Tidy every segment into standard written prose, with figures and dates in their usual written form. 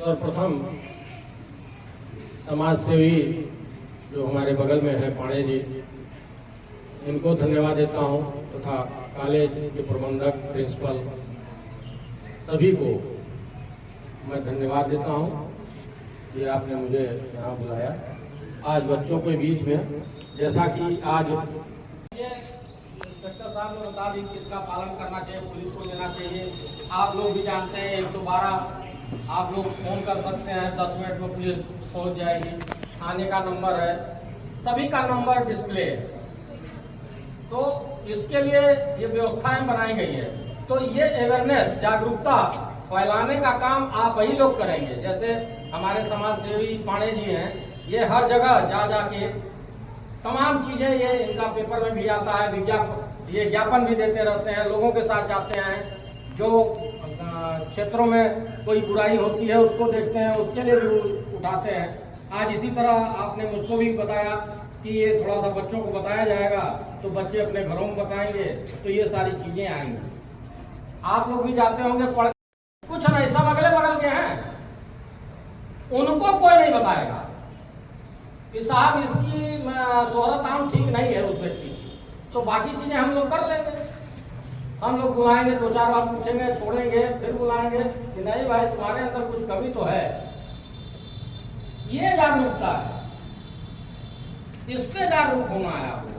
सर्वप्रथम समाज सेवी जो हमारे बगल में है पाणे जी, इनको धन्यवाद देता हूं तथा कॉलेज के प्रबंधक, प्रिंसिपल सभी को मैं धन्यवाद देता हूं कि आपने मुझे यहाँ बुलाया आज बच्चों के बीच में। जैसा कि आज इंस्पेक्टर साहब ने बता दी कि इसका पालन करना चाहिए, पुलिस को देना चाहिए। आप लोग भी जानते हैं 112 आप लोग फोन कर सकते हैं, 10 मिनट में पुलिस पहुंच जाएगी। थाने का नंबर है, सभी का नंबर डिस्प्ले है, तो इसके लिए ये व्यवस्थाएं बनाई गई है। तो ये अवेयरनेस, जागरूकता फैलाने का काम आप ही लोग करेंगे। जैसे हमारे समाज सेवी पाणे जी हैं, ये हर जगह जा जाके तमाम चीजें, ये इनका पेपर में भी आता है, ये ज्ञापन भी देते रहते हैं, लोगों के साथ जाते हैं, जो क्षेत्रों में कोई बुराई होती है उसको देखते हैं, उसके लिए भी उठाते हैं। आज इसी तरह आपने मुझको भी बताया कि ये थोड़ा सा बच्चों को बताया जाएगा, तो बच्चे अपने घरों में बताएंगे, तो ये सारी चीजें आएंगी। आप लोग भी जाते होंगे पढ़, कुछ नहीं, सब अगले बगल के हैं, उनको कोई नहीं बताएगा कि साहब इसकी शोहरत आम ठीक नहीं है उस व्यक्ति की, तो बाकी चीजें हम लोग कर लेंगे। हम लोग बुलाएंगे, 2-4 बार पूछेंगे, छोड़ेंगे, फिर बुलाएंगे कि नहीं भाई तुम्हारे अंदर कुछ कमी तो है। ये जागरूकता है, इस पे जागरूक होना है आपको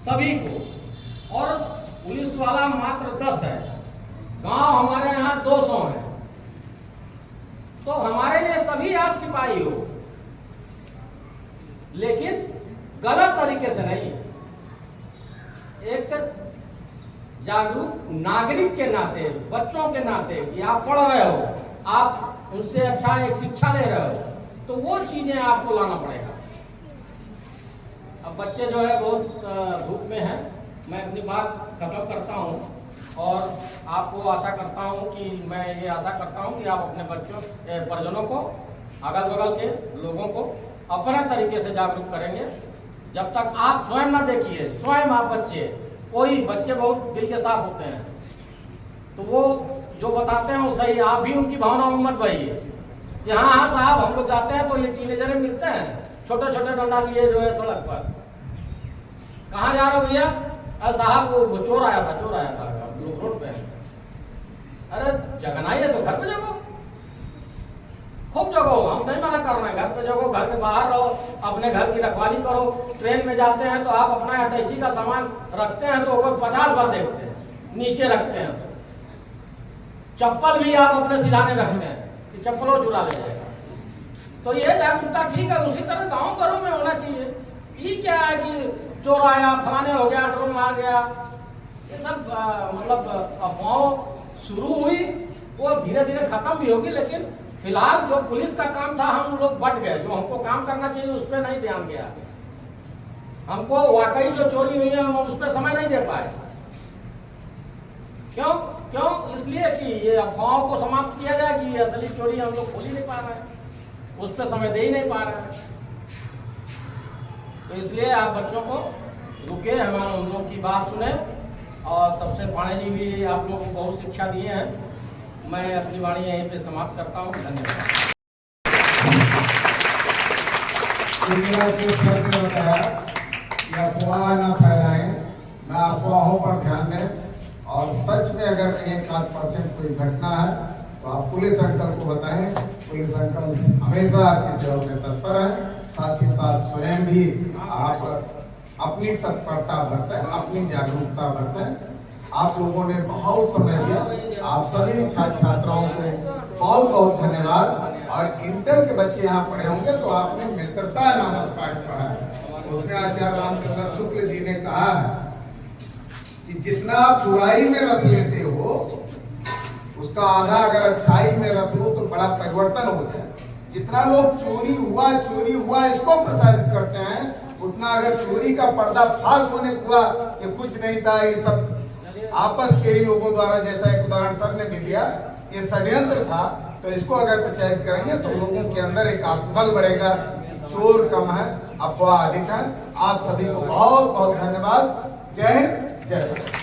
सभी को। और पुलिस वाला मात्र 10 है, गांव हमारे यहाँ 200 है, तो हमारे लिए सभी आप सिपाही हो, लेकिन गलत तरीके से नहीं। एक जागरूक नागरिक के नाते, बच्चों के नाते कि आप पढ़ रहे हो, आप उनसे अच्छा एक शिक्षा ले रहे हो, तो वो चीजें आपको लाना पड़ेगा। अब बच्चे जो है बहुत धूप में हैं, मैं अपनी बात खत्म करता हूं और आपको आशा करता हूं कि मैं ये आशा करता हूं कि आप अपने बच्चों, परिजनों को, अगल बगल के लोगों को अपने तरीके से जागरूक करेंगे। जब तक आप स्वयं ना देखिए, स्वयं आप बच्चे, कोई बच्चे बहुत दिल के साफ होते हैं, तो वो जो बताते हैं वो सही, आप भी उनकी भावनाओं में मत बहिए। यहाँ साहब हम लोग जाते हैं तो ये टीनेजर मिलते हैं, छोटे छोटे डंडा लिए जो है सड़क पर, कहाँ जा रहे हो भैया? अरे साहब वो चोर आया था रोड पे। अरे जगना है तो घर पे जगो, खूब जगो, हम नहीं मना कर रहे हैं, घर पे जगो, घर के बाहर रहो, अपने घर की रखवाली करो। ट्रेन में जाते हैं तो आप अपना अटैची का सामान रखते हैं तो वो 50 बार देखते हैं, नीचे रखते हैं। चप्पल भी आप अपने सिधाने रखते हैं कि चप्पलों चुरा ले जाएगा। तो ये जागरूकता ठीक है, उसी तरह गाँव घरों में होना चाहिए। ये क्या है कि चोर आया, फलाने हो गया, ड्रोन मार गया, ये सब मतलब अफवाह शुरू हुई, वो धीरे धीरे खत्म भी होगी। लेकिन फिलहाल जो पुलिस का काम था, हम लोग बट गए, जो हमको काम करना चाहिए उस पर नहीं ध्यान दिया। हमको वाकई जो चोरी हुई है हम उस पर समय नहीं दे पाए। क्यों? इसलिए कि ये अफवाहों को समाप्त किया जाए कि असली चोरी हम लोग खोल ही नहीं पा रहे हैं, उस पर समय दे ही नहीं पा रहे हैं। तो इसलिए आप बच्चों को रुके, हम लोग की बात सुने, और तब से पाणे जी भी आप लोगों को बहुत शिक्षा दिए हैं। मैं अपनी वाणी यहीं पे समाप्त करता हूँ। धन्यवाद। अफवाह ना फैलाएं, ना अफवाहों पर ध्यान दें, और सच में अगर 1-8% कोई घटना है तो आप पुलिस अंकल को बताएं। पुलिस अंकल हमेशा आपकी सेवा में तत्पर है। साथ ही साथ स्वयं भी आप अपनी तत्परता बरतें, अपनी जागरूकता बरतें। आप लोगों ने बहुत समय दिया, आप सभी छात्र छात्राओं को बहुत बहुत धन्यवाद। और इंटर के बच्चे यहाँ पढ़े होंगे तो आपने मित्रता नामक पाठ पढ़ा है, उसमें आचार्य रामचंद्र शुक्ल जी ने कहा है कि जितना आप बुराई में रस लेते हो, उसका आधा अगर अच्छाई में रस लो तो बड़ा परिवर्तन हो जाए। जितना लोग चोरी हुआ इसको प्रसारित करते हैं, उतना अगर चोरी का पर्दाफाश होने हुआ कि कुछ नहीं था, ये सब आपस के ही लोगों द्वारा, जैसा एक उदाहरण सर ने भी दिया, ये षड्यंत्र था, तो इसको अगर प्रचारित करेंगे तो लोगों के अंदर एक आत्मबल बढ़ेगा। चोर कम है, अफवाह अधिक है। आप सभी को बहुत बहुत धन्यवाद। जय हिंद, जय भारत।